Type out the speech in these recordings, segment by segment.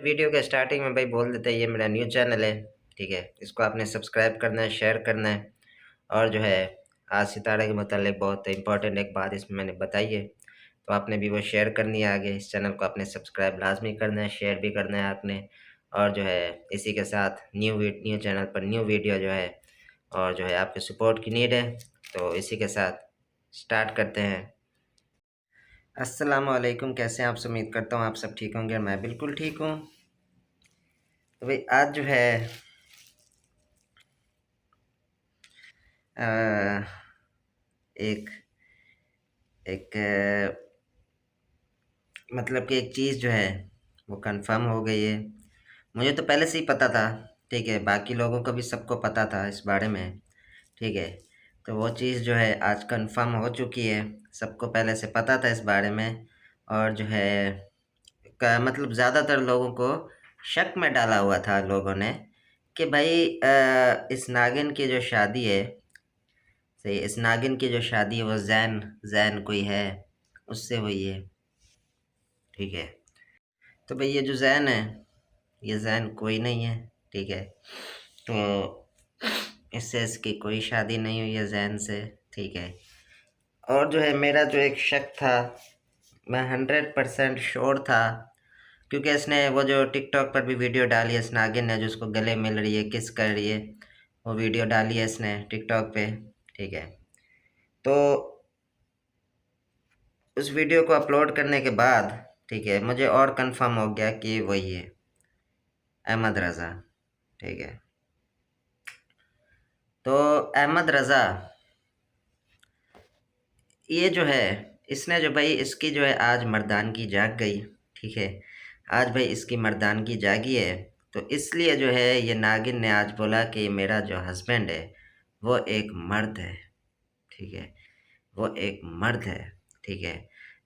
Video के starting में भाई बोल देते हैं ये मेरा न्यू चैनल है। ठीक है, इसको आपने सब्सक्राइब करना है, शेयर करना है। और जो है आज सितारा के मतलब बहुत इंपॉर्टेंट एक बात इसमें मैंने बताई है, तो आपने भी वो शेयर करनी है। आगे इस चैनल को आपने सब्सक्राइब लाजमी करना है, शेयर भी करना है आपने। और जो है इसी के साथ न्यू चैनल पर न्यू वीडियो जो है, और जो है आपके सपोर्ट की नीड है। तो इसी के साथ स्टार्ट करते हैं। अस्सलाम वालेकुम, कैसे हैं आप? से उम्मीद करता हूँ आप सब ठीक होंगे और मैं बिल्कुल ठीक हूँ। तो भाई आज जो है अ, एक एक मतलब कि एक चीज़ जो है वो कंफर्म हो गई है। मुझे तो पहले से ही पता था, ठीक है, बाकी लोगों को भी सबको पता था इस बारे में, ठीक है। तो वो चीज़ जो है आज कंफर्म हो चुकी है, सबको पहले से पता था इस बारे में। और जो है मतलब ज़्यादातर लोगों को शक में डाला हुआ था लोगों ने कि भाई इस नागिन की जो शादी है, सही, इस नागिन की जो शादी है वो जैन जैन कोई है, उससे हुई है, ठीक है। तो भाई ये जो जैन है, ये जैन कोई नहीं है, ठीक है। तो इससे इसकी कोई शादी नहीं हुई है जैन से, ठीक है। और जो है मेरा जो एक शक था, मैं 100% श्योर था, क्योंकि इसने वो जो टिकटॉक पर भी वीडियो डाली है इस नागिन ने, जो उसको गले मिल रही है, किस कर रही है, वो वीडियो डाली है इसने टिकटॉक पे, ठीक है। तो उस वीडियो को अपलोड करने के बाद, ठीक है, मुझे और कंफर्म हो गया कि वही है, अहमद रज़ा, ठीक है। तो अहमद रज़ा ये जो है, इसने जो भाई इसकी जो है आज मर्दानगी जाग गई, ठीक है। आज भाई इसकी मर्दानगी जागी है, तो इसलिए जो है ये नागिन ने आज बोला कि मेरा जो हस्बैंड है वो एक मर्द है, ठीक है। वो एक मर्द है, ठीक है।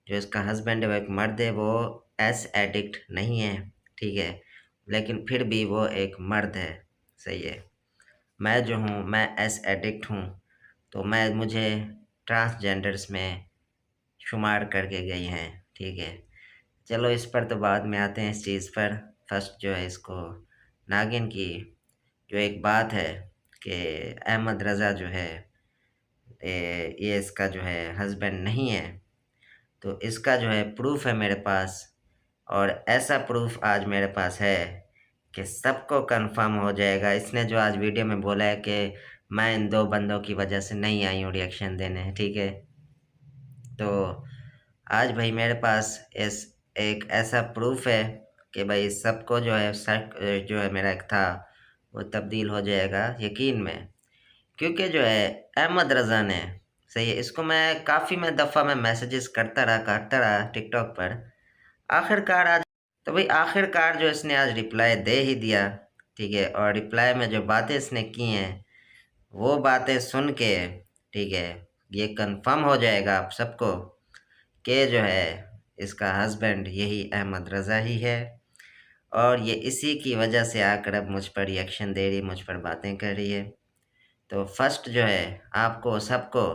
जो इसका हस्बैंड है वो एक मर्द है, वो एस एडिक्ट नहीं है, ठीक है। लेकिन फिर भी वो एक मर्द है, सही है। मैं जो हूँ, मैं एस एडिक्ट हूँ, तो मैं मुझे ट्रांसजेंडर्स में शुमार करके गई हैं, ठीक है। चलो इस पर तो बाद में आते हैं इस चीज़ पर। फर्स्ट जो है इसको नागिन की जो एक बात है कि अहमद रज़ा जो है ये इसका जो है हस्बैंड नहीं है, तो इसका जो है प्रूफ है मेरे पास। और ऐसा प्रूफ आज मेरे पास है कि सबको कंफर्म हो जाएगा। इसने जो आज वीडियो में बोला है कि मैं इन दो बंदों की वजह से नहीं आई हूँ रिएक्शन देने, ठीक है। तो आज भाई मेरे पास इस एक ऐसा प्रूफ है कि भाई सबको जो है शक जो है मेरा एक था वो तब्दील हो जाएगा यकीन में। क्योंकि जो है अहमद रज़ा ने, सही है, इसको मैं काफ़ी मैं दफ़ा मैं मैसेजेस करता रहा टिकटॉक पर। आखिरकार आज, तो भाई आखिरकार जो इसने आज रिप्लाई दे ही दिया, ठीक है। और रिप्लाई में जो बातें इसने की हैं वो बातें सुन के, ठीक है, ये कंफर्म हो जाएगा आप सबको कि जो है इसका हस्बैंड यही अहमद रज़ा ही है। और ये इसी की वजह से आकर अब मुझ पर रिएक्शन दे रही है, मुझ पर बातें कर रही है। तो फर्स्ट जो है आपको सबको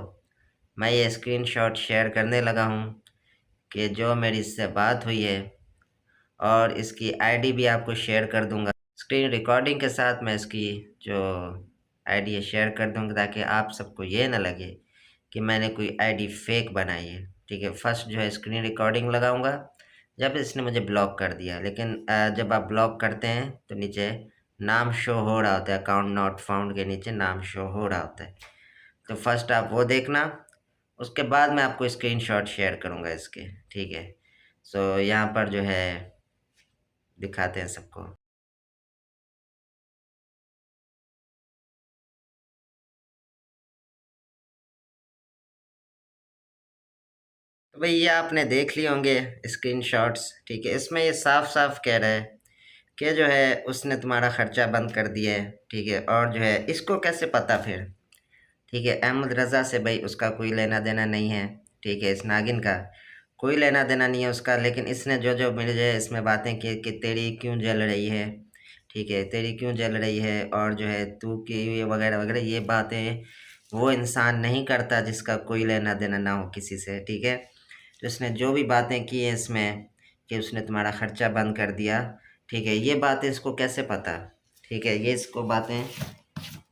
मैं ये स्क्रीनशॉट शेयर करने लगा हूँ कि जो मेरी इससे बात हुई है, और इसकी आईडी भी आपको शेयर कर दूंगा स्क्रीन रिकॉर्डिंग के साथ। मैं इसकी जो आईडी है शेयर कर दूंगा ताकि आप सबको ये ना लगे कि मैंने कोई आईडी फेक बनाई है, ठीक है। फर्स्ट जो है स्क्रीन रिकॉर्डिंग लगाऊंगा जब इसने मुझे ब्लॉक कर दिया। लेकिन जब आप ब्लॉक करते हैं तो नीचे नाम शो हो रहा होता है, अकाउंट नॉट फाउंड के नीचे नाम शो हो रहा होता है। तो फर्स्ट आप वो देखना, उसके बाद मैं आपको स्क्रीनशॉट शेयर करूंगा इसके, ठीक है। सो यहाँ पर जो है दिखाते हैं सबको। तो भाई ये आपने देख लिए होंगे स्क्रीनशॉट्स, ठीक है। इसमें ये साफ साफ कह रहा है कि जो है उसने तुम्हारा खर्चा बंद कर दिया है, ठीक है। और जो है इसको कैसे पता फिर, ठीक है, अहमद रज़ा से भाई उसका कोई लेना देना नहीं है, ठीक है। इस नागिन का कोई लेना देना नहीं है उसका। लेकिन इसने जो जो मुझे इसमें बातें की कि तेरी क्यों जल रही है, ठीक है, तेरी क्यों जल रही है, और जो है तू की ये वगैरह वगैरह ये बातें वो इंसान नहीं करता जिसका कोई लेना देना ना हो किसी से, ठीक है। तो इसने जो भी बातें की हैं इसमें कि उसने तुम्हारा खर्चा बंद कर दिया, ठीक है, ये बातें इसको कैसे पता? ठीक है, ये इसको बातें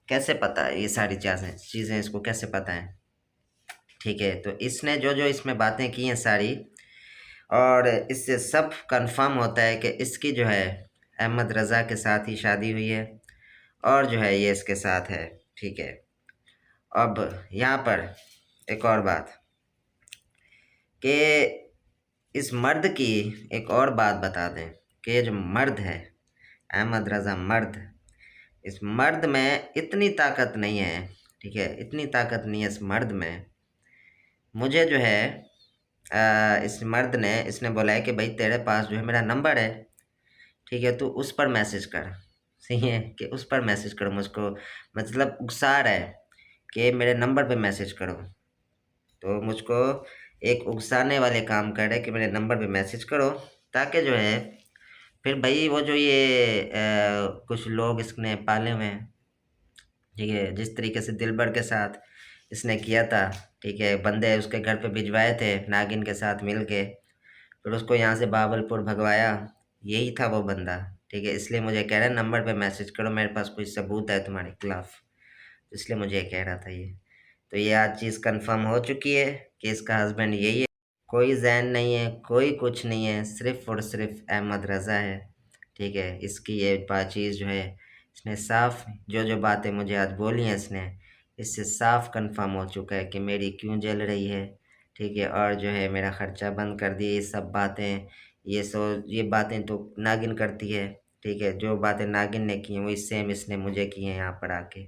कैसे पता है? ये सारी चीज़ें इसको कैसे पता है? ठीक है, तो इसने जो जो इसमें बातें की हैं सारी, और इससे सब कंफर्म होता है कि इसकी जो है अहमद रज़ा के साथ ही शादी हुई है, और जो है ये इसके साथ है। ठीक है, अब यहाँ पर एक और बात कि इस मर्द की एक और बात बता दें कि ये जो मर्द है, अहमद रज़ा मर्द, इस मर्द में इतनी ताकत नहीं है। ठीक है, इतनी ताकत नहीं है इस मर्द में। मुझे जो है इस मर्द ने इसने बोला है कि भाई तेरे पास जो है मेरा नंबर है, ठीक है, तू उस पर मैसेज कर। सही है कि उस पर मैसेज करो मुझको, मतलब उकसा रहा है कि मेरे नंबर पे मैसेज करो। तो मुझको एक उकसाने वाले काम कर रहे हैं कि मेरे नंबर पे मैसेज करो, ताकि जो है फिर भाई वो जो ये कुछ लोग इसने पाले हुए हैं, ठीक है, जिस तरीके से दिलबर के साथ इसने किया था, ठीक है, बंदे उसके घर पे भिजवाए थे नागिन के साथ मिल के, फिर उसको यहाँ से बावलपुर भगवाया, यही था वो बंदा। ठीक है, इसलिए मुझे कह रहा है नंबर पे मैसेज करो, मेरे पास कोई सबूत है तुम्हारे खिलाफ, इसलिए मुझे कह रहा था ये। तो ये आज चीज़ कंफर्म हो चुकी है कि इसका हस्बैंड यही है। कोई जैन नहीं है, कोई कुछ नहीं है, सिर्फ़ और सिर्फ अहमद रज़ा है। ठीक है, इसकी ये चीज़ जो है इसने साफ जो जो बातें मुझे आज बोली हैं इसने, इससे साफ कंफर्म हो चुका है कि मेरी क्यों जल रही है। ठीक है, और जो है मेरा ख़र्चा बंद कर दिए, ये सब बातें, ये बातें तो नागिन करती है। ठीक है, जो बातें नागिन ने की हैं वही सेम इसने मुझे की हैं यहाँ पर आके।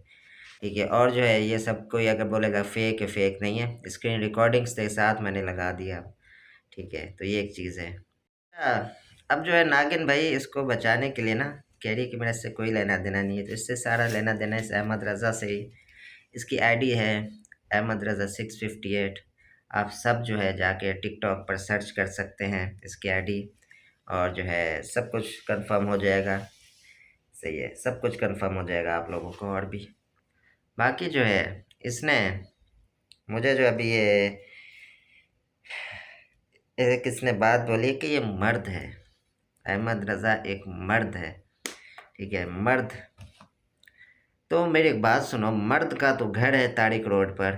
ठीक है, और जो है ये सब कोई अगर बोलेगा फेक है, फेक नहीं है, स्क्रीन रिकॉर्डिंग्स के साथ मैंने लगा दिया। ठीक है, तो ये एक चीज़ है। अब जो है नागिन भाई इसको बचाने के लिए ना कह रही है कि मेरे से कोई लेना देना नहीं है, तो इससे सारा लेना देना इस अहमद रज़ा से ही। इसकी आईडी है अहमद रज़ा 658। आप सब जो है जाके टिकटॉक पर सर्च कर सकते हैं इसकी आईडी, और जो है सब कुछ कंफर्म हो जाएगा। सही है, सब कुछ कंफर्म हो जाएगा आप लोगों को। और भी बाकी जो है इसने मुझे जो अभी ये एक इसने बात बोली कि ये मर्द है, अहमद रज़ा एक मर्द है। ठीक है, मर्द। तो मेरी एक बात सुनो, मर्द का तो घर है तारिक रोड पर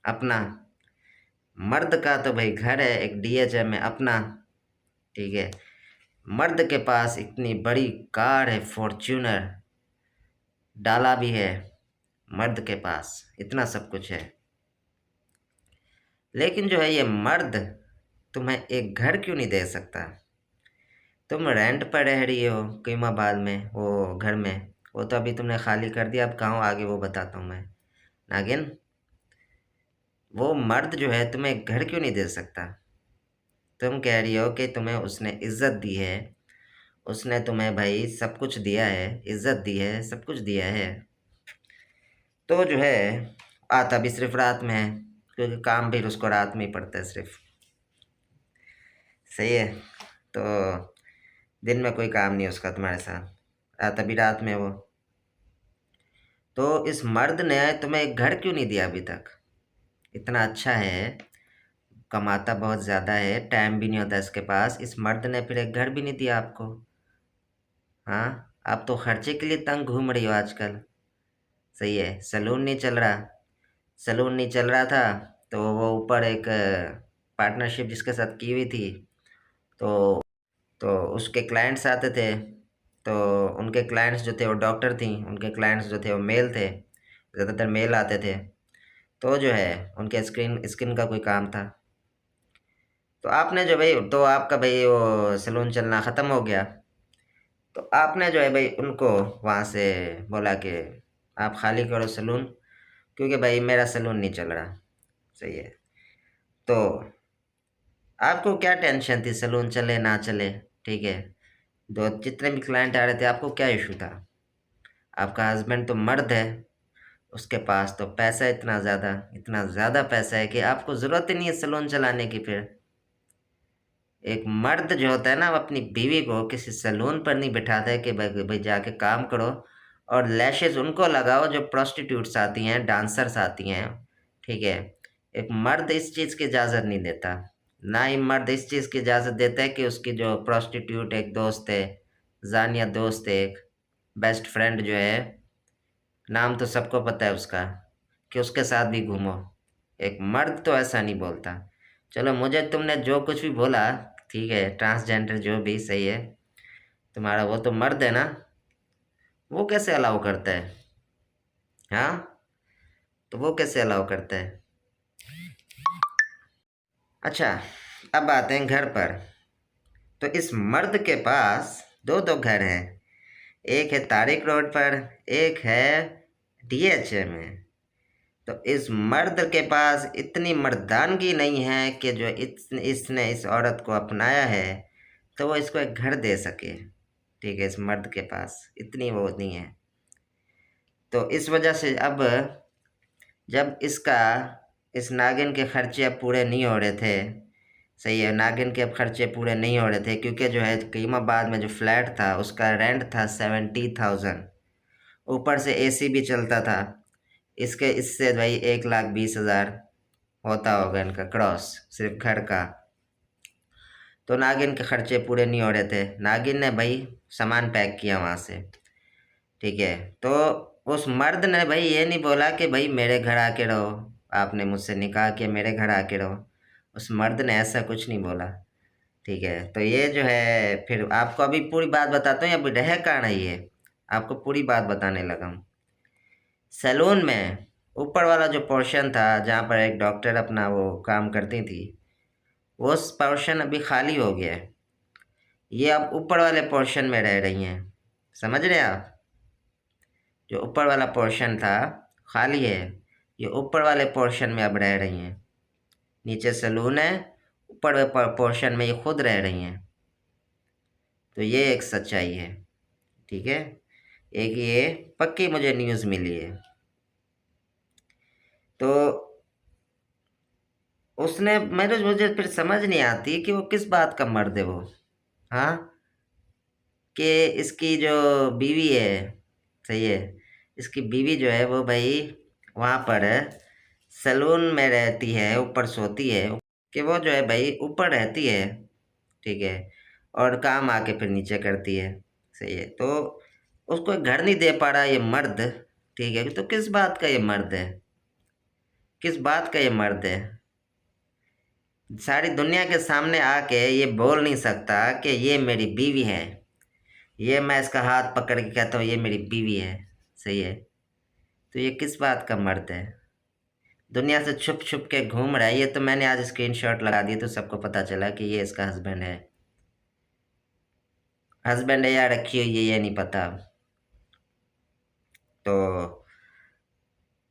अपना, मर्द का तो भाई घर है एक डीएचएम में अपना। ठीक है, मर्द के पास इतनी बड़ी कार है फॉर्च्यूनर, डाला भी है, मर्द के पास इतना सब कुछ है। लेकिन जो है ये मर्द तुम्हें एक घर क्यों नहीं दे सकता? तुम रेंट पर रह रही हो कीमाबाद में, वो घर में, वो तो अभी तुमने खाली कर दिया, अब कहाँ हो आगे वो बताता हूँ मैं। नागिन, वो मर्द जो है तुम्हें एक घर क्यों नहीं दे सकता? तुम कह रही हो कि तुम्हें उसने इज्जत दी है, उसने तुम्हें भाई सब कुछ दिया है, इज्जत दी है, सब कुछ दिया है, तो जो है आता भी सिर्फ रात में है, क्योंकि काम भी उसको रात में ही पड़ता है सिर्फ। सही है, तो दिन में कोई काम नहीं उसका तुम्हारे साथ, आता भी रात में वो। तो इस मर्द ने तुम्हें एक घर क्यों नहीं दिया अभी तक? इतना अच्छा है, कमाता बहुत ज़्यादा है, टाइम भी नहीं होता इसके पास, इस मर्द ने फिर एक घर भी नहीं दिया आपको। हाँ, आप तो खर्चे के लिए तंग घूम रही हो आजकल। सही है, सैलून नहीं चल रहा, सैलून नहीं चल रहा था, तो वो ऊपर एक पार्टनरशिप जिसके साथ की हुई थी, तो उसके क्लाइंट्स आते थे, तो उनके क्लाइंट्स जो थे वो डॉक्टर थी, उनके क्लाइंट्स जो थे वो मेल थे, ज़्यादातर मेल आते थे, तो जो है उनके स्किन का कोई काम था, तो आपने जो भाई, तो आपका भाई वो सैलून चलना ख़त्म हो गया, तो आपने जो है भाई उनको वहाँ से बोला कि आप खाली करो सैलून, क्योंकि भाई मेरा सैलून नहीं चल रहा। सही है, तो आपको क्या टेंशन थी सैलून चले ना चले? ठीक है, दो जितने भी क्लाइंट आ रहे थे आपको क्या इशू था? आपका हस्बैंड तो मर्द है, उसके पास तो पैसा इतना ज़्यादा पैसा है कि आपको ज़रूरत ही नहीं है सैलून चलाने की। फिर एक मर्द जो होता है ना, वो अपनी बीवी को किसी सैलून पर नहीं बिठाता है कि भाई भाई जाके काम करो और लैशेज उनको लगाओ जो प्रोस्टिट्यूट्स आती हैं, डांसर्स आती हैं। ठीक है, एक मर्द इस चीज़ की इजाज़त नहीं देता, ना ही मर्द इस चीज़ की इजाज़त देता है कि उसकी जो प्रोस्टिट्यूट एक दोस्त है, जानिया दोस्त एक बेस्ट फ्रेंड जो है, नाम तो सबको पता है उसका, कि उसके साथ भी घूमो। एक मर्द तो ऐसा नहीं बोलता। चलो, मुझे तुमने जो कुछ भी बोला, ठीक है, ट्रांसजेंडर जो भी सही है, तुम्हारा वो तो मर्द है ना, वो कैसे अलाउ करता है? हाँ, तो वो कैसे अलाउ करता है? अच्छा, अब आते हैं घर पर। तो इस मर्द के पास दो दो घर हैं। एक है तारिक रोड पर, एक है डीएचए में। तो इस मर्द के पास इतनी मर्दानगी नहीं है कि जो इसने इस औरत को अपनाया है तो वो इसको एक घर दे सके। ठीक है, इस मर्द के पास इतनी वो नहीं है। तो इस वजह से अब जब इसका इस नागिन के खर्चे अब पूरे नहीं हो रहे थे, सही है, नागिन के अब खर्चे पूरे नहीं हो रहे थे, क्योंकि जो है कीमाबाद में जो फ्लैट था उसका रेंट था 70,000, ऊपर से एसी भी चलता था। इसके इससे भाई 1,20,000 होता होगा इनका क्रॉस, सिर्फ घर का। तो नागिन के खर्चे पूरे नहीं हो रहे थे, नागिन ने भाई सामान पैक किया वहाँ से। ठीक है, तो उस मर्द ने भाई ये नहीं बोला कि भाई मेरे घर आके रहो, आपने मुझसे निकाह किया मेरे घर आके रहो। उस मर्द ने ऐसा कुछ नहीं बोला। ठीक है, तो ये जो है, फिर आपको अभी पूरी बात बताता हूँ, अभी रह कहाँ रही है, आपको पूरी बात बताने लगा हूँ। सैलून में ऊपर वाला जो पोर्शन था जहाँ पर एक डॉक्टर अपना वो काम करती थी, वो पोर्शन अभी खाली हो गया है। ये अब ऊपर वाले पोर्शन में रह रही हैं, समझ रहे हैं आप? जो ऊपर वाला पोर्शन था खाली है, ये ऊपर वाले पोर्शन में अब रह रही हैं। नीचे सैलून है, ऊपर वाले पोर्शन में ये खुद रह रही हैं। तो ये एक सच्चाई है। ठीक है, एक ये पक्की मुझे न्यूज़ मिली है। तो उसने मुझे फिर समझ नहीं आती कि वो किस बात का मर्द है वो। हाँ, कि इसकी जो बीवी है, सही है, इसकी बीवी जो है वो भाई वहाँ पर सैलून में रहती है, ऊपर सोती है, कि वो जो है भाई ऊपर रहती है, ठीक है, और काम आके फिर नीचे करती है। सही है, तो उसको घर नहीं दे पा रहा ये मर्द। ठीक है, तो किस बात का ये मर्द है? किस बात का ये मर्द है? सारी दुनिया के सामने आके ये बोल नहीं सकता कि ये मेरी बीवी है, ये मैं इसका हाथ पकड़ के कहता हूँ ये मेरी बीवी है। सही है, तो ये किस बात का मर्द है? दुनिया से छुप छुप के घूम रहा है। ये तो मैंने आज स्क्रीनशॉट लगा दिया तो सबको पता चला कि ये इसका हस्बैंड है। हस्बैंड है या रखी हुई है ये नहीं पता। तो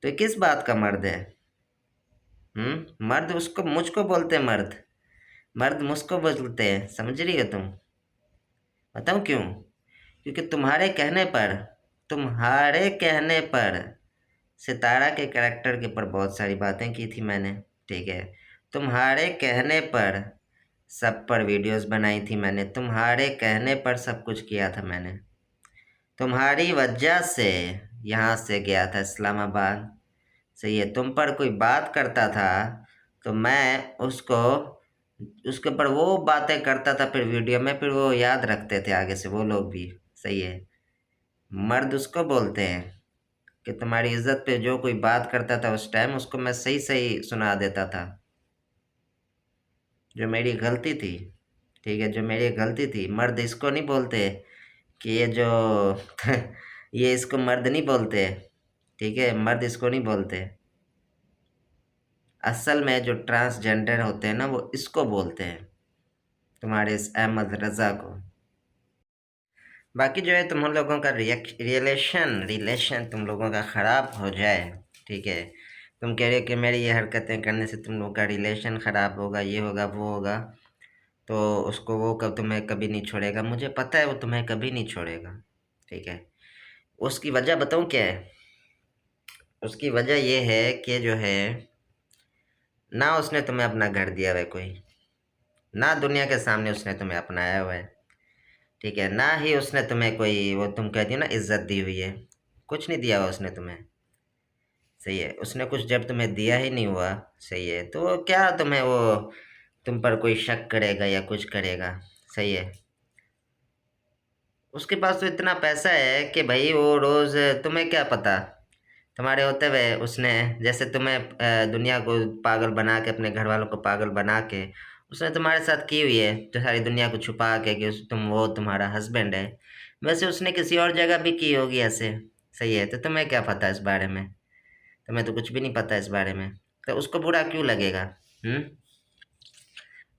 ये किस बात का मर्द है? मर्द उसको मुझको बोलते हैं मर्द, मर्द मुझको बोलते हैं, समझ रही हो तुम? बताऊँ क्यों? क्योंकि तुम्हारे कहने पर सितारा के कैरेक्टर के ऊपर बहुत सारी बातें की थी मैंने। ठीक है, तुम्हारे कहने पर सब पर वीडियोस बनाई थी मैंने, तुम्हारे कहने पर सब कुछ किया था मैंने। तुम्हारी वजह से यहाँ से गया था इस्लामाबाद। सही है, तुम पर कोई बात करता था तो मैं उसको उसके ऊपर वो बातें करता था, फिर वीडियो में, फिर वो याद रखते थे आगे से वो लोग भी। सही है, मर्द उसको बोलते हैं कि तुम्हारी इज्जत पे जो कोई बात करता था उस टाइम उसको मैं सही सही सुना देता था, जो मेरी गलती थी। ठीक है, जो मेरी गलती थी। मर्द इसको नहीं बोलते कि ये जो ये इसको मर्द नहीं बोलते। ठीक है, मर्द इसको नहीं बोलते। असल में जो ट्रांसजेंडर होते हैं ना वो इसको बोलते हैं, तुम्हारे इस अहमद रज़ा को। बाकी जो है तुम लोगों का रिलेशन तुम लोगों का ख़राब हो जाए, ठीक है, तुम कह रहे हो कि मेरी ये हरकतें करने से तुम लोगों का रिलेशन ख़राब होगा, ये होगा वो होगा, तो उसको वो कब तुम्हें कभी नहीं छोड़ेगा, मुझे पता है वो तुम्हें कभी नहीं छोड़ेगा। ठीक है, उसकी वजह बताऊँ क्या है? उसकी वजह ये है कि जो है ना उसने तुम्हें अपना घर दिया हुआ है कोई, ना दुनिया के सामने उसने तुम्हें अपनाया हुआ है। ठीक है, ना ही उसने तुम्हें कोई वो तुम कहती हो ना इज्जत दी हुई है, कुछ नहीं दिया हुआ उसने तुम्हें। सही है, उसने कुछ जब तुम्हें दिया ही नहीं हुआ, सही है, तो क्या तुम्हें वो तुम पर कोई शक करेगा या कुछ करेगा? सही है, उसके पास तो इतना पैसा है कि भाई वो रोज़, तुम्हें क्या पता, तुम्हारे होते हुए उसने, जैसे तुम्हें दुनिया को पागल बना के, अपने घर वालों को पागल बना के उसने तुम्हारे साथ की हुई है, जो सारी दुनिया को छुपा के कि तुम, वो तुम्हारा हस्बैंड है। वैसे उसने किसी और जगह भी की होगी ऐसे। सही है, तो तुम्हें क्या पता इस बारे में? तुम्हें तो कुछ भी नहीं पता इस बारे में, तो उसको बुरा क्यों लगेगा? हम्म।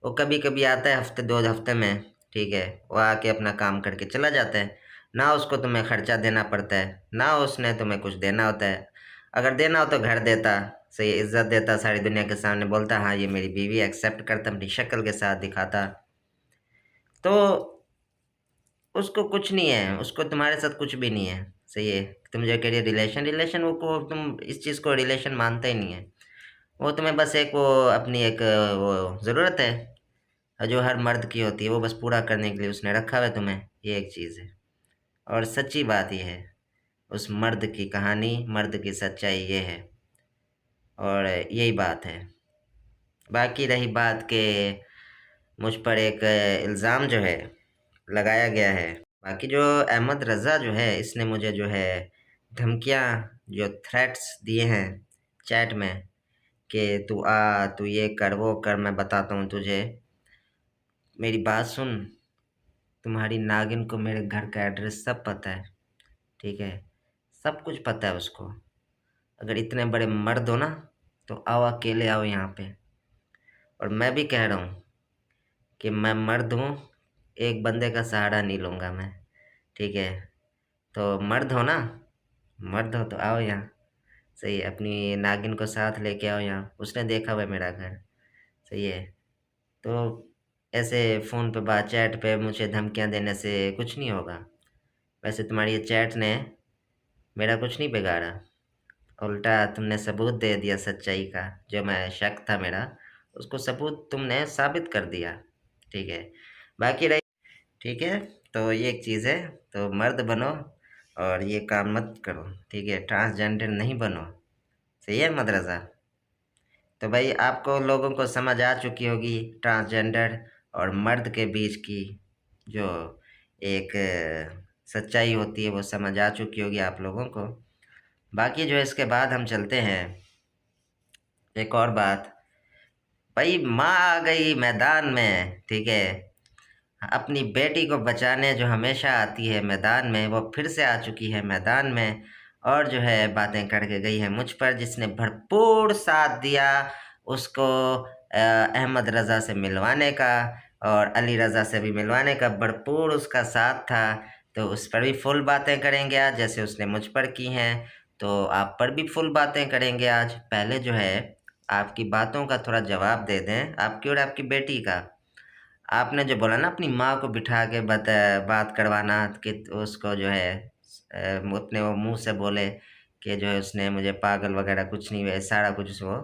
वो कभी कभी आता है हफ्ते 2 हफ्ते में, ठीक है, वो आके अपना काम करके चला जाता है। ना उसको तुम्हें खर्चा देना पड़ता है, ना उसने तुम्हें कुछ देना होता है। अगर देना हो तो घर देता, सही इज्जत देता, सारी दुनिया के सामने बोलता हाँ ये मेरी बीवी, एक्सेप्ट करता, अपनी शक्ल के साथ दिखाता। तो उसको कुछ नहीं है, उसको तुम्हारे साथ कुछ भी नहीं है। सही है, तुम जो कह रही रिलेशन रिलेशन, वो को तुम इस चीज़ को रिलेशन मानते ही नहीं है। वो तुम्हें बस एक, वो अपनी एक वो ज़रूरत है जो हर मर्द की होती है, वो बस पूरा करने के लिए उसने रखा हुआ है तुम्हें, ये एक चीज़ है। और सच्ची बात ये है, उस मर्द की कहानी, मर्द की सच्चाई ये है, और यही बात है। बाकी रही बात के मुझ पर एक इल्ज़ाम जो है लगाया गया है, बाकी जो अहमद रज़ा जो है, इसने मुझे जो है धमकियाँ, जो थ्रेट्स दिए हैं चैट में, कि तू आ, तू ये कर, वो कर, मैं बताता हूँ तुझे। मेरी बात सुन, तुम्हारी नागिन को मेरे घर का एड्रेस सब पता है, ठीक है, सब कुछ पता है उसको। अगर इतने बड़े मर्द हो ना, तो आओ, अकेले आओ यहाँ पे। और मैं भी कह रहा हूँ कि मैं मर्द हूँ, एक बंदे का सहारा नहीं लूँगा मैं, ठीक है। तो मर्द हो ना, मर्द हो तो आओ यहाँ। सही है, अपनी नागिन को साथ लेके आओ यहाँ, उसने देखा हुआ है मेरा घर। सही है, तो ऐसे फ़ोन पे बात, चैट पे मुझे धमकियाँ देने से कुछ नहीं होगा। वैसे तुम्हारी ये चैट ने मेरा कुछ नहीं बिगाड़ा, उल्टा तुमने सबूत दे दिया सच्चाई का, जो मैं शक था मेरा, उसको सबूत तुमने साबित कर दिया, ठीक है। बाकी रही, ठीक है, तो ये एक चीज़ है, तो मर्द बनो और ये काम मत करो, ठीक है, ट्रांसजेंडर नहीं बनो। सही है मदरसा? तो भाई आपको लोगों को समझ आ चुकी होगी ट्रांसजेंडर और मर्द के बीच की जो एक सच्चाई होती है, वो समझ आ चुकी होगी आप लोगों को। बाकी जो है, इसके बाद हम चलते हैं एक और बात। भाई माँ आ गई मैदान में, ठीक है, अपनी बेटी को बचाने जो हमेशा आती है मैदान में, वो फिर से आ चुकी है मैदान में, और जो है बातें करके गई है मुझ पर, जिसने भरपूर साथ दिया उसको अहमद रज़ा से मिलवाने का, और अली रज़ा से भी मिलवाने का भरपूर उसका साथ था। तो उस पर भी फुल बातें करेंगे आज, जैसे उसने मुझ पर की हैं, तो आप पर भी फुल बातें करेंगे आज। पहले जो है आपकी बातों का थोड़ा जवाब दे दें, आपकी और आपकी बेटी का। आपने जो बोला ना अपनी माँ को बिठा के बात करवाना, कि उसको जो है अपने वो मुंह से बोले कि जो है उसने मुझे पागल वगैरह कुछ नहीं हुआ, सारा कुछ वो।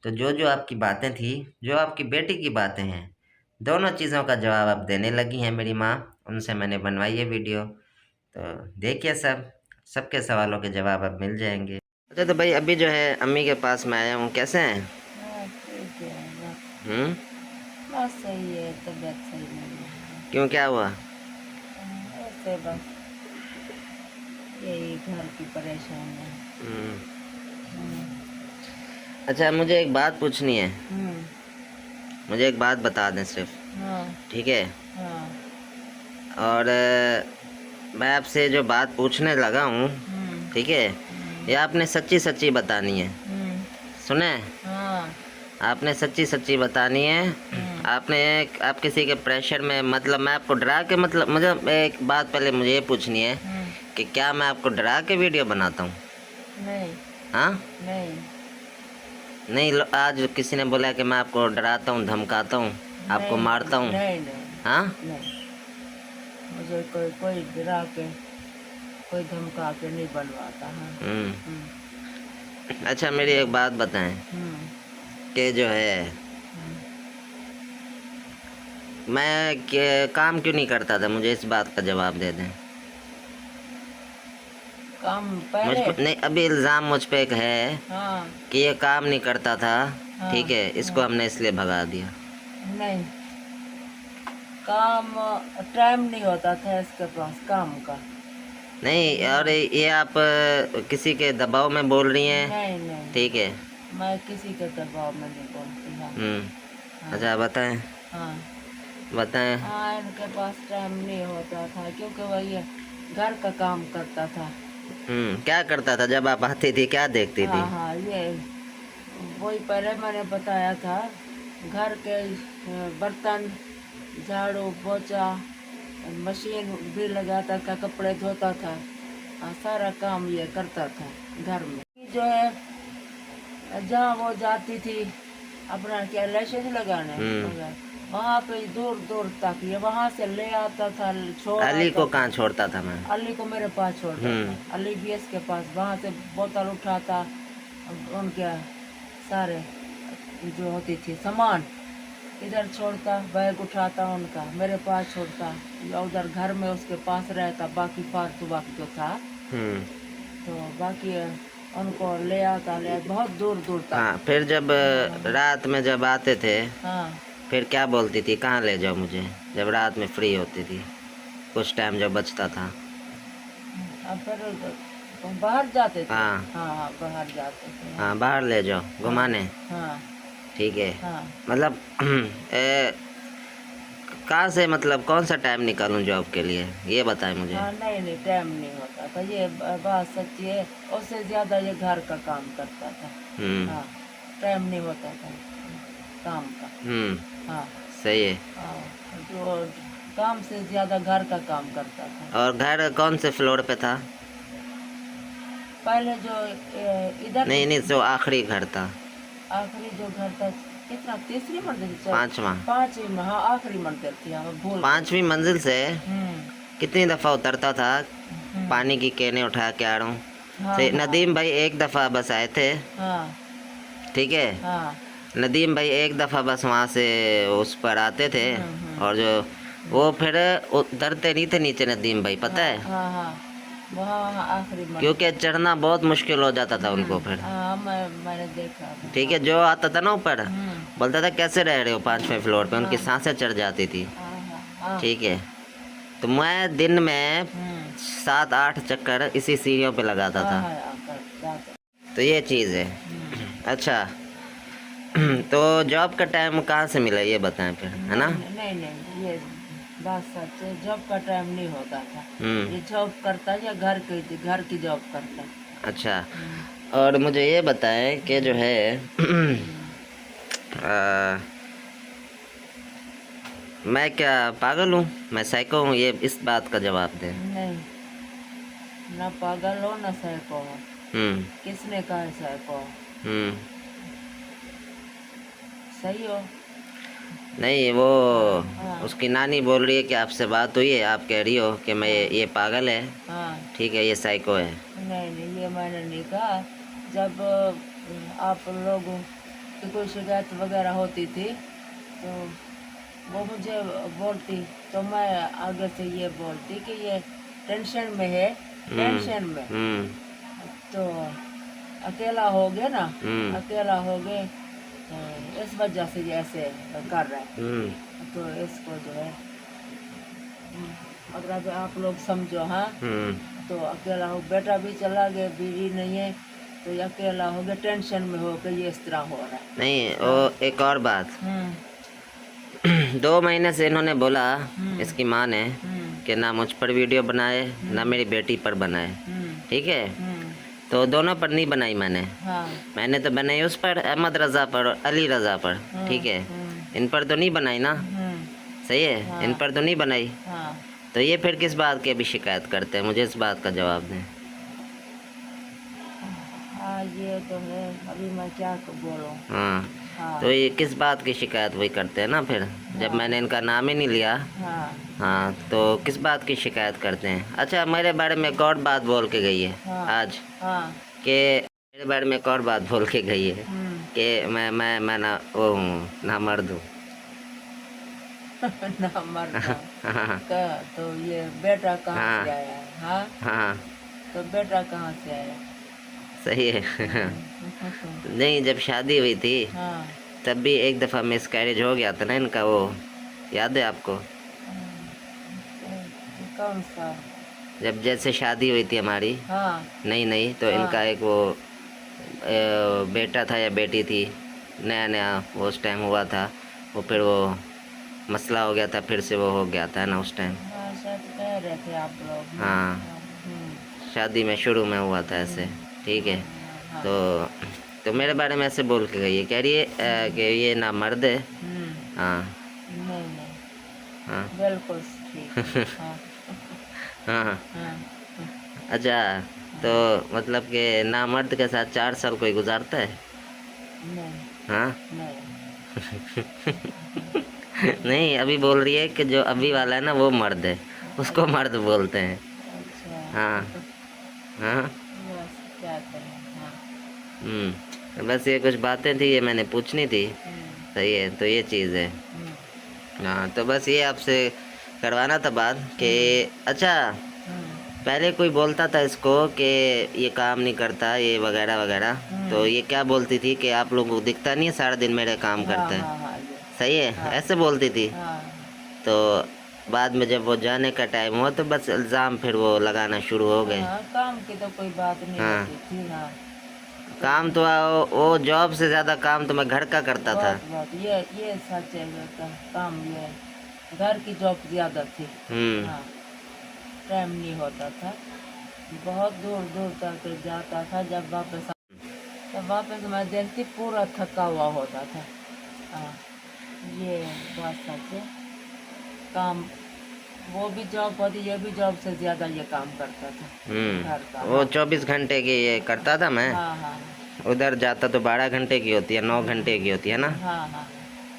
तो जो जो आपकी बातें थी, जो आपकी बेटी की बातें हैं, दोनों चीज़ों का जवाब अब देने लगी हैं मेरी माँ। उनसे मैंने बनवाई है वीडियो, तो देखिए, सबके सवालों के जवाब अब मिल जाएंगे। अच्छा, तो भाई अभी जो है अम्मी के पास मैं आया हूँ, कैसे हैं? हाँ ठीक है हम्म। बस सही है, तबीयत सही नहीं है। क्यों, क्या हुआ? ऐसे बस यही घर की परेशानी है। हम्म। हम्म, अच्छा, मुझे एक बात पूछनी है, हम्म, मुझे एक बात बता दें सिर्फ, हाँ ठीक है। हाँ और मैं आपसे जो बात पूछने लगा हूँ, हम्म, ठीक है, ये आपने सच्ची सच्ची बतानी है। हम्म, सुने, हाँ आपने सच्ची सच्ची बतानी है। हम्म, आप किसी के प्रेशर में, मतलब मैं आपको डरा के, मतलब मुझे एक बात पहले मुझे ये पूछनी है हम्म, कि क्या मैं आपको डरा के वीडियो बनाता हूँ? नहीं हाँ? नहीं नहीं, आज किसी ने बोला कि मैं आपको डराता हूँ, धमकाता हूँ, आपको नहीं मारता हूँ? नहीं नहीं हाँ? नहीं, मुझे कोई कोई डरा के, कोई धमका के नहीं बनवाता। हाँ हम्म। हम्म, अच्छा, मेरी एक बात बताएं हम्म, कि जो है हम्म, मैं काम क्यों नहीं करता था, मुझे इस बात का जवाब दे दें। काम मुझ पहले। पर नहीं, अभी इल्ज़ाम मुझ पे एक है हाँ कि ये काम नहीं करता था, हाँ ठीक है, इसको हाँ हमने इसलिए भगा दिया। नहीं काम टाइम नहीं होता था इसके पास काम का। नहीं, और ये आप किसी के दबाव में बोल रही हैं? नहीं नहीं, ठीक है। मैं किसी के दबाव में नहीं बोलती। हाँ हाँ अच्छा, बताएं हाँ बताएं। हाँ, इनके पास टाइम नहीं होता था क्योंकि वही घर का काम करता था। क्या करता था जब आप आती थी, क्या देखती थी? हाँ हाँ, ये वही पहले मैंने बताया था, घर के बर्तन, झाड़ू पोछा, मशीन भी लगाता था, कपड़े धोता था। सारा काम ये करता था घर में। जो है जहाँ वो जाती थी अपना क्या लाइसेंस लगाने वगैरह, वहाँ पे दूर दूर तक ये वहाँ से ले आता था, छोड़ अली आता को था। कहाँ छोड़ता था मैं? अली को मेरे पास छोड़ता था, अली बीएस के पास। वहाँ से बोतल उठाता, उनके सारे जो होती थी सामान इधर छोड़ता, बैग उठाता उनका मेरे पास छोड़ता, या उधर घर में उसके पास रहता। बाकी फालतू वक्त जो था तो बाकी उनको ले बहुत दूर दूर तक। हाँ, फिर जब रात में जब आते थे, हाँ, फिर क्या बोलती थी, कहाँ ले जाओ मुझे, जब रात में फ्री होती थी, कुछ टाइम जब बचता था? अब फिर बाहर जाते थे। हाँ हाँ हाँ, बाहर जाते थे। हाँ, बाहर ले जाओ घुमाने। हाँ ठीक है। हाँ मतलब कहाँ से, मतलब कौन सा टाइम निकालूं जॉब के लिए, ये बताएं मुझे। हाँ, नहीं नहीं, टाइम नहीं होता था, ये बात सच्ची है। उससे ज्यादा ये घर का काम करता था। हाँ, टाइम नहीं होता था काम का। हाँ सही है। हाँ, जो काम से ज्यादा घर का काम करता था। और घर कौन से फ्लोर पे था? पहले जो इधर नहीं नहीं, जो आखिरी घर था। आखिरी जो घर था, कितना, तीसरी मंजिल से? पांचवा। पांचवी में, हाँ, आखिरी मंजिल थी, हमें भूल गई। 5वीं मंजिल से हम्म कितनी दफ़ा उतरता था, पानी की केने उठा के आ रहा हूँ हाँ से। हाँ नदीम भाई एक दफ़ा बस आए थे, हाँ ठीक है। हाँ नदीम भाई एक दफ़ा बस वहाँ से उस पर आते थे, और जो वो फिर उतरते नहीं थे नीचे नदीम भाई, पता है? हाँ हाँ, वहाँ आखिरी मंजिल। क्योंकि चढ़ना बहुत मुश्किल हो जाता था उनको फिर। हाँ, मैंने देखा। ठीक है, जो आता था ना ऊपर, बोलता था कैसे रह रहे हो 5वें फ्लोर पे, उनकी सांसें चढ़ जाती थी। हाँ हाँ ठीक है, तो मैं दिन में 7-8 चक्कर इसी सीढ़ियों पे लगाता था। तो ये चीज़ है। अच्छा, तो जॉब का टाइम कहाँ से मिला, ये बताएं फिर, है ना? नहीं नहीं, ये बात सच है, जॉब का टाइम नहीं होता था। ये जॉब करता या घर की जॉब करता। अच्छा, और मुझे ये बताएं कि जो है मैं क्या पागल हूँ, मैं साइको हूँ, ये इस बात का जवाब दें। नहीं, ना पागल हो ना साइको हो। किसने कहा है साइको हो? सही हो। नहीं, वो हाँ उसकी नानी बोल रही है कि आपसे बात हुई है, आप कह रही हो कि मैं ये पागल है, हाँ, ठीक है, ये साइको है। नहीं नहीं, ये मैंने नहीं कहा। जब आप लोगों की कोई शिकायत वगैरह होती थी तो वो मुझे बोलती, तो मैं आगे से ये बोलती कि ये टेंशन में है, टेंशन में। तो अकेला हो गए ना, अकेला हो गए, तो इस वजह से ये ऐसे कर रहे हैं। तो इसको जो है अगर अब आप लोग समझो। हाँ, तो अकेला हो, बेटा भी चला गया, बीवी नहीं है, तो ये अकेला हो गया, टेंशन में हो के ये इस तरह हो रहा है। नहीं, वो एक और बात 2 महीने से इन्होंने बोला, इसकी माँ ने, कि ना मुझ पर वीडियो बनाए, ना मेरी बेटी पर बनाए, ठीक है। तो दोनों पर नहीं बनाई मैंने। मैंने तो बनाई उस पर, अहमद रज़ा पर और अली रज़ा पर, ठीक है। इन पर तो नहीं बनाई ना, सही है, इन पर तो नहीं बनाई। तो ये फिर किस बात की अभी शिकायत करते हैं, मुझे इस बात का जवाब दें। हाँ, ये तो है, अभी मैं क्या बोलूं। हाँ, तो ये किस बात की शिकायत वही करते हैं ना फिर, जब मैंने इनका नाम ही नहीं लिया। हाँ, तो किस बात की शिकायत करते हैं। अच्छा, मेरे बारे में एक और बात बोल के गई है आज, कि मेरे बारे में एक और बात बोल के गई है कि मैं ना वो हूँ, ना मर्द हूँ। ना मर्द हूँ। तो ये बेटा कहाँ से आया? हाँ, तो बेटा कहाँ से आया? सही है। नहीं, जब शादी हुई थी तब भी एक दफ़ा मिसकैरेज हो गया था ना इनका, वो याद है आपको? कौन सा? जब जैसे शादी हुई थी हमारी हाँ नहीं नहीं, तो हाँ इनका एक वो बेटा था या बेटी थी, नया नया वो उस टाइम हुआ था। वो फिर वो मसला हो गया था, फिर से वो हो गया था ना उस टाइम। हाँ, शायद कह रहे थे आप लोग ना। हाँ, हाँ, शादी में शुरू में हुआ था ऐसे। ठीक है। हाँ। तो मेरे बारे में ऐसे बोल के गई है, कह रही है कि ये ना मर्द है। हाँ नहीं नहीं, हाँ। बिल्कुल ठीक है। हाँ हाँ हाँ। हाँ अच्छा, तो मतलब कि ना मर्द के साथ 4 साल कोई गुजारता है? नहीं हाँ। नहीं। नहीं, अभी बोल रही है कि जो अभी वाला है ना वो मर्द है, उसको मर्द बोलते हैं। अच्छा। हाँ हाँ। बस क्या करें। हाँ। तो बस ये कुछ बातें थी, ये मैंने पूछनी थी। हम्म, सही है, तो ये चीज़ है। हम्म, हाँ, तो बस ये आपसे करवाना था बात कि हम्म, अच्छा, हम्म, पहले कोई बोलता था इसको कि ये काम नहीं करता ये वगैरह वगैरह, तो हम्म। ये क्या बोलती थी कि आप लोगों को दिखता नहीं है सारा दिन मेरे काम हाँ करता है। हाँ हाँ ये। सही है, हाँ ऐसे बोलती थी। हाँ तो बाद में जब वो जाने का टाइम हुआ तो बस इल्ज़ाम फिर वो लगाना शुरू हो गए। हाँ, काम की तो कोई बात नहीं हाँ, होती थी। हाँ, तो काम तो वो जॉब से ज़्यादा काम तो मैं घर का करता था। बहुत बहुत ये सच है। काम ये घर की जॉब ज़्यादा थी। हम्म। हाँ, टाइम नहीं होता था। बहुत दूर दूर तक जाता था। जब वापस मैं देखती पूरा थका हुआ होता था। हाँ, ये बात सच है। काम, वो भी जॉब होती, ये भी जॉब से ज़्यादा ये काम करता था घर का। वो हाँ 24 घंटे की ये करता था मैं। हाँ हाँ उधर जाता तो 12 घंटे की होती है, 9 घंटे की होती है ना। हाँ हाँ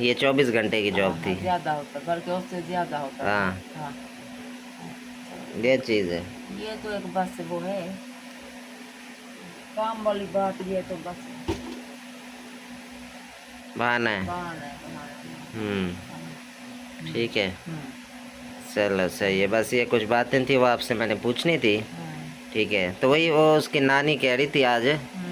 ये 24 घंटे की हाँ जॉब हाँ, थी। ज़्यादा होता, बल्कि उससे ज़्यादा होता था। हाँ, हाँ, ये चीज़ है। ये तो एक बस वो है, काम वाली बात। ये तो बस बहाना है। बहाना है तुम्हारा। हम्म। हम्म, ठीक है। हम्म, चलो सही है, बस ये कुछ बातें थी वो आपसे मैंने पूछनी थी। हम्म, ठीक है, तो वही वो उसकी नानी कह रही थी आज।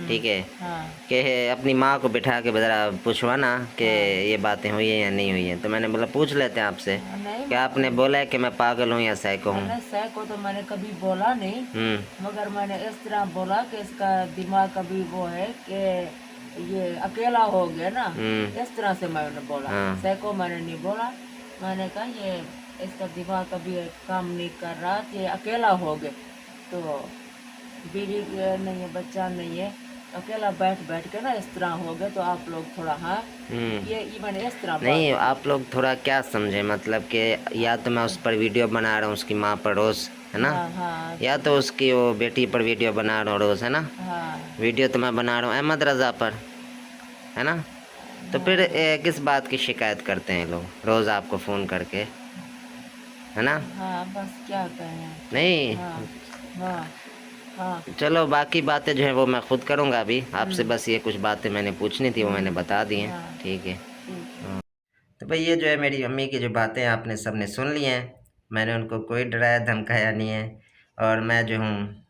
ठीक है, हाँ कि अपनी माँ को बिठा के ज़रा पूछवाना कि हाँ ये बातें हुई हैं या नहीं हुई हैं। तो मैंने बोला पूछ लेते हैं आपसे। हाँ, नहीं क्या आपने बोला है कि मैं पागल हूँ या साइको हूँ? मैंने सह को तो मैंने कभी बोला नहीं, हम्म। मगर मैंने इस तरह बोला कि इसका दिमाग कभी वो है कि ये अकेला हो गया ना। हम्म। इस तरह से मैंने बोला, हाँ। सह को मैंने नहीं बोला। मैंने कहा ये इसका दिमाग कभी काम नहीं कर रहा, ये अकेला हो गए। तो बीवी नहीं है, बच्चा नहीं है, अकेला बैठ बैठ के ना इस तरह हो गए। तो आप लोग थोड़ा, हाँ, हम्म। ये मैंने इस तरह बात नहीं, की। आप लोग थोड़ा क्या समझे, मतलब कि या तो मैं उस पर वीडियो बना रहा हूँ उसकी माँ पर रोज़, है ना, हाँ हाँ या तो उसकी वो बेटी पर वीडियो बना रहा हूँ रोज़, है ना। हाँ वीडियो तो मैं बना रहा हूँ अहमद रज़ा पर, है ना। तो फिर हाँ किस बात की शिकायत करते हैं लोग रोज़ आपको फ़ोन करके, है ना। हाँ, बस क्या कहें। नहीं, हाँ हाँ हाँ। चलो बाकी बातें जो है वो मैं खुद करूँगा अभी आपसे, हम्म बस ये कुछ बातें मैंने पूछनी थी वो मैंने बता दी हैं। हाँ ठीक है। ठीक है। हाँ। तो भाई ये जो है मेरी अम्मी की जो बातें आपने सबने सुन ली हैं। मैंने उनको कोई डराया धमकाया नहीं है। और मैं जो हूँ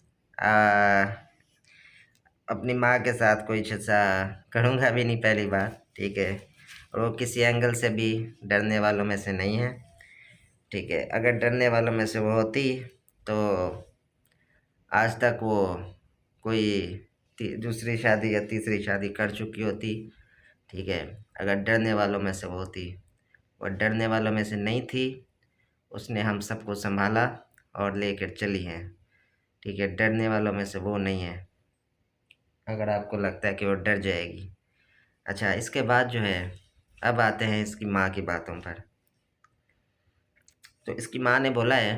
अपनी माँ के साथ कोई ऐसा करूँगा भी नहीं, पहली बात। ठीक है। और वो किसी एंगल से भी डरने वालों में से नहीं है। ठीक है, अगर डरने वालों में से वो होती तो आज तक वो कोई दूसरी शादी या तीसरी शादी कर चुकी होती। ठीक है, अगर डरने वालों में से वो होती। वो डरने वालों में से नहीं थी, उसने हम सबको संभाला और लेकर चली है। ठीक है, डरने वालों में से वो नहीं है, अगर आपको लगता है कि वो डर जाएगी। अच्छा, इसके बाद जो है अब आते हैं इसकी माँ की बातों पर। तो इसकी माँ ने बोला है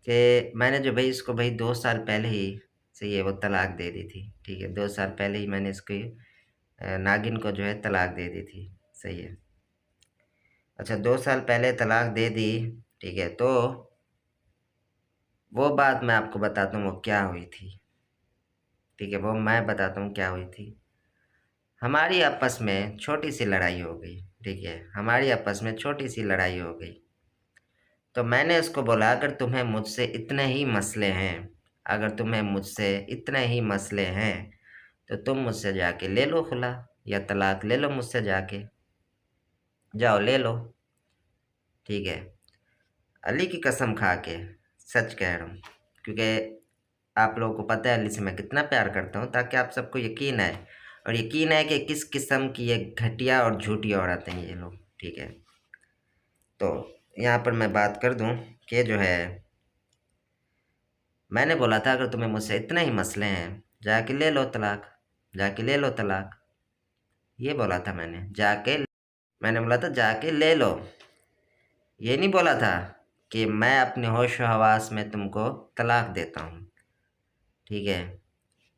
कि मैंने जो भाई इसको भाई 2 साल पहले ही से ये वो तलाक दे दी थी। ठीक है, 2 साल पहले ही मैंने इसकी नागिन को जो है तलाक दे दी थी। सही है। अच्छा, 2 साल पहले तलाक दे दी। ठीक है, तो वो बात मैं आपको बताता हूँ वो क्या हुई थी। ठीक है, वो मैं बताता हूँ क्या हुई थी। हमारी आपस में छोटी सी लड़ाई हो गई। ठीक है, हमारी आपस में छोटी सी लड़ाई हो गई। तो मैंने उसको बोला अगर तुम्हें मुझसे इतने ही मसले हैं, अगर तुम्हें मुझसे इतने ही मसले हैं तो तुम मुझसे जाके ले लो खुला, या तलाक ले लो मुझसे जाके, जाओ ले लो। ठीक है। अली की कसम खा के सच कह रहा हूँ, क्योंकि आप लोगों को पता है अली से मैं कितना प्यार करता हूँ, ताकि आप सबको यकीन है, और यकीन है कि किस किस्म की ये घटिया और झूठी औरत हैं ये लोग, ठीक है। तो यहाँ पर मैं बात कर दूँ कि जो है, मैंने बोला था अगर तुम्हें मुझसे इतने ही मसले हैं, जाके ले लो तलाक, जाके ले लो तलाक। ये बोला था मैंने बोला था जाके ले लो। ये नहीं बोला था कि मैं अपने होश व हवास में तुमको तलाक देता हूँ, ठीक है।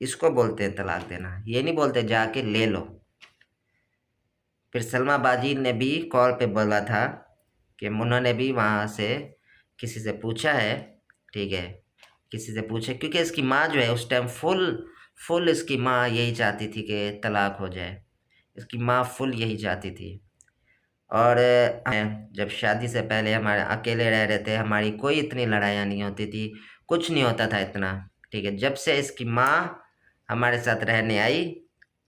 इसको बोलते हैं तलाक देना, ये नहीं बोलते जाके ले लो। फिर सलमा बाजी ने भी कॉल पे बोला था कि उन्होंने भी वहाँ से किसी से पूछा है, ठीक है, किसी से पूछे, क्योंकि इसकी माँ जो है उस टाइम फुल फुल इसकी माँ यही चाहती थी कि तलाक हो जाए। इसकी माँ फुल यही चाहती थी। और जब शादी से पहले हमारे अकेले रह रहे थे, हमारी कोई इतनी लड़ाइयाँ नहीं होती थी, कुछ नहीं होता था इतना, ठीक है। जब से इसकी माँ हमारे साथ रहने आई,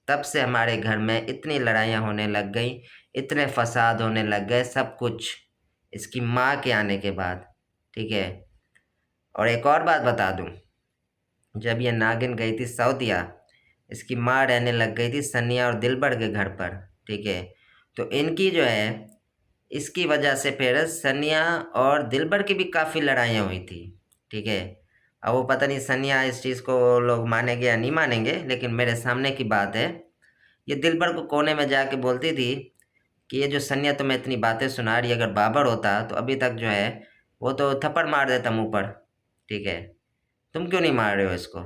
तब से हमारे घर में इतनी लड़ाइयाँ होने लग गई, इतने फसाद होने लग गए, सब कुछ इसकी माँ के आने के बाद, ठीक है। और एक और बात बता दूँ, जब ये नागिन गई थी सऊदीया, इसकी माँ रहने लग गई थी सनिया और दिलबर के घर पर, ठीक है। तो इनकी जो है, इसकी वजह से फिर सनिया और दिलबर की भी काफ़ी लड़ाइयाँ हुई थी, ठीक है। अब वो पता नहीं सनिया इस चीज़ को लोग मानेंगे या नहीं मानेंगे, लेकिन मेरे सामने की बात है। ये दिलबर को कोने में जाके बोलती थी कि ये जो सनिया तुम्हें इतनी बातें सुना रही है, अगर बाबर होता तो अभी तक जो है वो तो थप्पड़ मार देता मुंह पर, ठीक है। तुम क्यों नहीं मार रहे हो इसको?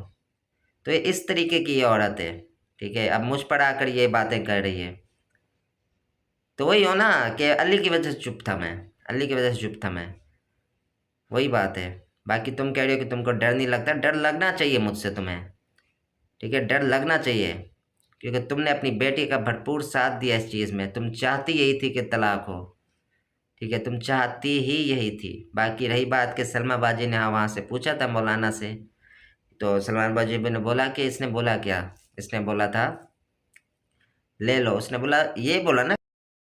तो ये इस तरीके की ये औरत है, ठीक है। अब मुझ पर आकर ये बातें कर रही है। तो वही हो ना कि अली की वजह से चुप था मैं, अली की वजह से चुप था मैं, वही बात है। बाकी तुम कह रहे हो कि तुमको डर नहीं लगता, डर लगना चाहिए मुझसे तुम्हें, ठीक है, डर लगना चाहिए, क्योंकि तुमने अपनी बेटी का भरपूर साथ दिया इस चीज़ में। तुम चाहती यही थी कि तलाक हो, ठीक है, तुम चाहती ही यही थी। बाकी रही बात कि सलमा बाजी ने वहाँ से पूछा था मौलाना से, तो सलमान बाजी ने बोला कि इसने बोला क्या, इसने बोला था ले लो। उसने बोला, ये बोला ना,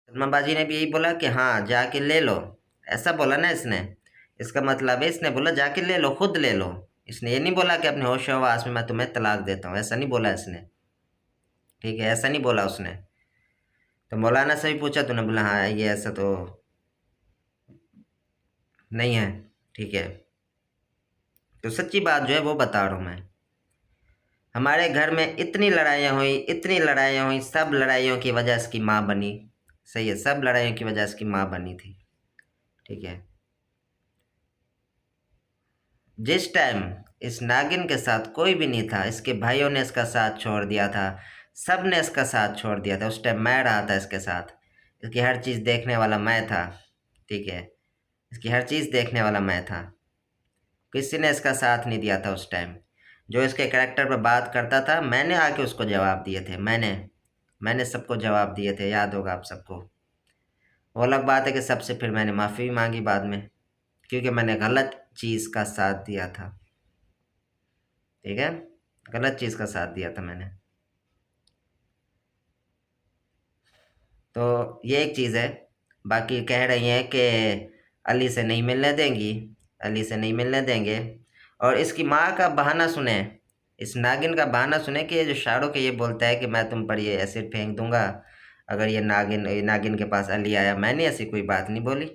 सलमा बाजी ने भी यही बोला कि हाँ जाके ले लो, ऐसा बोला ना इसने। इसका मतलब है इसने बोला जाके ले लो, खुद ले लो। इसने ये नहीं बोला कि अपने होश हवास में मैं तुम्हें तलाक देता हूँ, ऐसा नहीं बोला इसने, ठीक है, ऐसा नहीं बोला उसने। तो मौलाना से भी पूछा, तूने बोला हाँ ये ऐसा तो नहीं है, ठीक है। तो सच्ची बात जो है वो बता रहा हूँ मैं। हमारे घर में इतनी लड़ाइयाँ हुई, इतनी लड़ाइयाँ हुई, सब लड़ाइयों की वजह इसकी माँ बनी, सही है, सब लड़ाइयों की वजह इसकी माँ बनी थी, ठीक है। जिस टाइम इस नागिन के साथ कोई भी नहीं था, इसके भाइयों ने इसका साथ छोड़ दिया था, सब ने इसका साथ छोड़ दिया था, उस टाइम मैं रहा था इसके साथ, इसकी हर चीज़ देखने वाला मैं था, ठीक है, इसकी हर चीज़ देखने वाला मैं था। किसी ने इसका साथ नहीं दिया था उस टाइम। जो इसके करैक्टर पर बात करता था, मैंने आके उसको जवाब दिए थे, मैंने सबको जवाब दिए थे, याद होगा आप सबको। वो अलग बात है कि सबसे फिर मैंने माफ़ी भी मांगी बाद में, क्योंकि मैंने गलत चीज़ का साथ दिया था, ठीक है, गलत चीज़ का साथ दिया था मैंने। तो ये एक चीज़ है। बाकी कह रही हैं कि अली से नहीं मिलने देंगी, अली से नहीं मिलने देंगे। और इसकी माँ का बहाना सुने, इस नागिन का बहाना सुने कि ये जो शाहरुख है ये बोलता है कि मैं तुम पर ये एसिड फेंक दूंगा अगर ये नागिन के पास अली आया। मैंने ऐसी कोई बात नहीं बोली,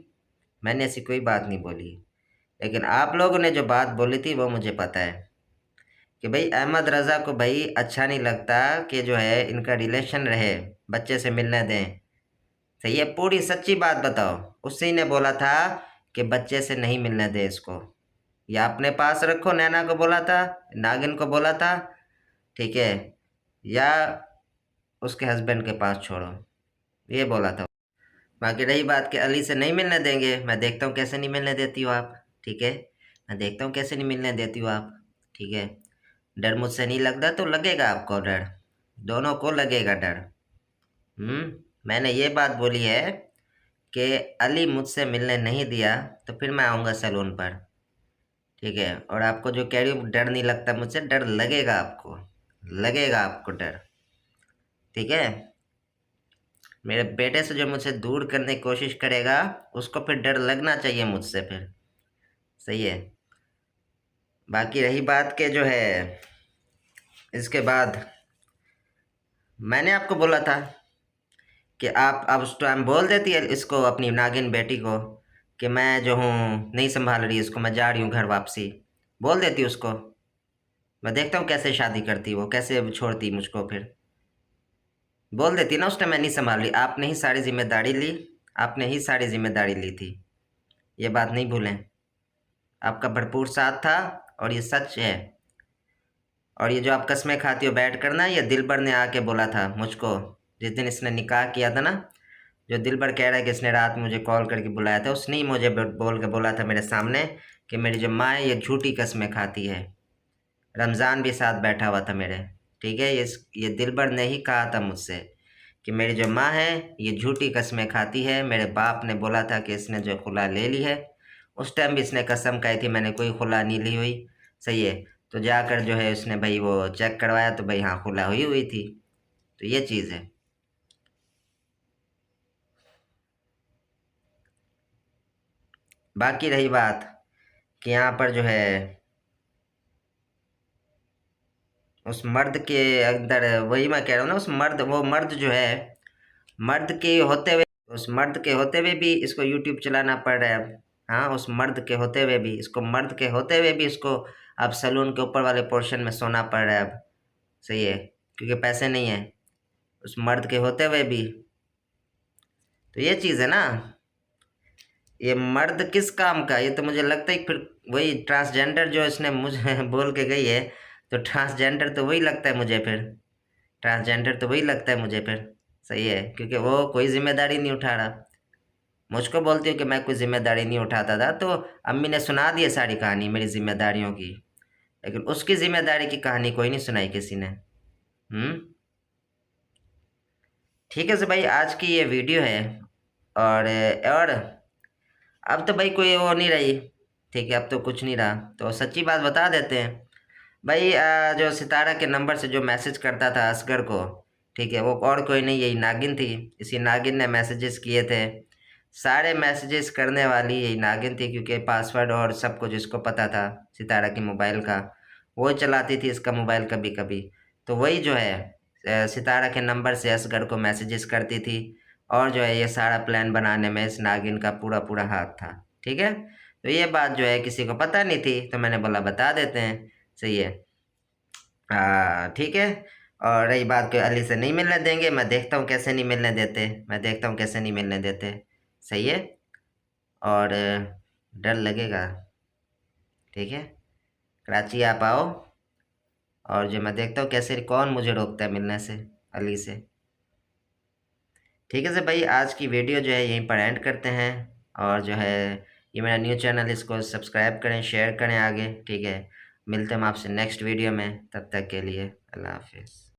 मैंने ऐसी कोई बात नहीं बोली। लेकिन आप लोगों ने जो बात बोली थी वो मुझे पता है कि भाई अहमद रज़ा को भाई अच्छा नहीं लगता कि जो है इनका रिलेशन रहे, बच्चे से मिलने दें। सही है, पूरी सच्ची बात बताओ। उसी ने बोला था कि बच्चे से नहीं मिलने दे इसको, या अपने पास रखो, नैना को बोला था, नागिन को बोला था, ठीक है, या उसके हस्बैंड के पास छोड़ो, ये बोला था। बाकी रही बात कि अली से नहीं मिलने देंगे, मैं देखता हूँ कैसे नहीं मिलने देती हो आप, ठीक है, मैं देखता हूँ कैसे नहीं मिलने देती हो आप, ठीक है। डर मुझसे नहीं लगता तो लगेगा आपको डर, दोनों को लगेगा डर। मैंने ये बात बोली है कि अली मुझसे मिलने नहीं दिया तो फिर मैं आऊँगा सैलून पर, ठीक है। और आपको जो कह रही हूँ डर नहीं लगता मुझसे, डर लगेगा आपको, लगेगा आपको डर, ठीक है। मेरे बेटे से जो मुझसे दूर करने की कोशिश करेगा उसको फिर डर लगना चाहिए मुझसे फिर, सही है। बाकी रही बात के जो है इसके बाद मैंने आपको बोला था कि आप अब उस टाइम बोल देती है इसको, अपनी नागिन बेटी को, कि मैं जो हूँ नहीं संभाल रही इसको, मैं जा रही हूँ घर वापसी। बोल देती उसको। मैं देखता हूँ कैसे शादी करती वो, कैसे छोड़ती मुझको फिर। बोल देती ना उस टाइम मैं नहीं संभाल रही, आपने ही सारी जिम्मेदारी ली, आपने ही सारी जिम्मेदारी ली थी। ये बात नहीं भूलें। आपका भरपूर साथ था और ये सच है। और ये जो आप कस्में खाती हो बैठ कर ना, ये दिलबर ने आके बोला था मुझको, जिस दिन इसने निकाह किया था ना, जो दिलबर कह रहा है कि इसने रात मुझे कॉल करके बुलाया था, उसने ही मुझे बोल के बोला था मेरे सामने कि मेरी जो माँ है ये झूठी कस्में खाती है। रमज़ान भी साथ बैठा हुआ था मेरे। ठीक है, ये दिलबर ने ही कहा था मुझसे कि मेरी जो माँ है ये झूठी कस्में खाती है। मेरे बाप ने बोला था कि इसने जो खुला ले ली है, उस टाइम भी इसने कसम खाई थी मैंने कोई खुला नहीं ली हुई। सही है। तो जाकर जो है उसने भाई वो चेक करवाया तो भाई हाँ खुला हुई हुई थी। तो ये चीज़ है। बाकी रही बात कि यहाँ पर जो है उस मर्द के अंदर, वही मैं कह रहा हूँ ना, उस मर्द, वो मर्द जो है, मर्द के होते हुए, उस मर्द के होते हुए भी इसको यूट्यूब चलाना पड़ रहा है अब। हाँ, उस मर्द के होते हुए भी इसको, मर्द के होते हुए भी इसको अब सैलून के ऊपर वाले पोर्शन में सोना पड़ रहा है अब। सही है, क्योंकि पैसे नहीं है उस मर्द के होते हुए भी। तो ये चीज़ है ना, ये मर्द किस काम का, ये तो मुझे लगता है फिर वही ट्रांसजेंडर जो इसने मुझे बोल के गई है, तो ट्रांसजेंडर तो वही लगता है मुझे फिर। ट्रांसजेंडर तो वही लगता है मुझे फिर। सही है, क्योंकि वो कोई जिम्मेदारी नहीं उठा रहा। मुझको बोलती हो कि मैं कोई जिम्मेदारी नहीं उठाता था, तो अम्मी ने सुना दी है सारी कहानी मेरी जिम्मेदारियों की, लेकिन उसकी जिम्मेदारी की कहानी कोई नहीं सुनाई किसी ने। हम्म। ठीक है सर भाई, आज की ये वीडियो है। और अब तो भाई कोई वो नहीं रही। ठीक है, अब तो कुछ नहीं रहा, तो सच्ची बात बता देते हैं। भाई जो सितारा के नंबर से जो मैसेज करता था असगर को, ठीक है, वो और कोई नहीं, यही नागिन थी। इसी नागिन ने मैसेजेस किए थे। सारे मैसेजेस करने वाली यही नागिन थी, क्योंकि पासवर्ड और सब कुछ इसको पता था सितारा की मोबाइल का। वो चलाती थी इसका मोबाइल कभी कभी। तो वही जो है सितारा के नंबर से असगर को मैसेजेस करती थी। और जो है ये सारा प्लान बनाने में इस नागिन का पूरा पूरा हाथ था। ठीक है, तो ये बात जो है किसी को पता नहीं थी, तो मैंने बोला बता देते हैं। सही है। ठीक है। और रही बात, कोई अली से नहीं मिलने देंगे, मैं देखता हूँ कैसे नहीं मिलने देते, मैं देखता हूँ कैसे नहीं मिलने देते। सही है। और डर लगेगा। ठीक है, कराची आप आओ, और जो मैं देखता हूँ कैसे कौन मुझे रोकता है मिलने से अली से। ठीक है सर भाई, आज की वीडियो जो है यहीं पर एंड करते हैं। और जो है ये मेरा न्यू चैनल, इसको सब्सक्राइब करें, शेयर करें आगे। ठीक है, मिलते हैं हम आपसे नेक्स्ट वीडियो में, तब तक के लिए अल्लाह हाफिज़।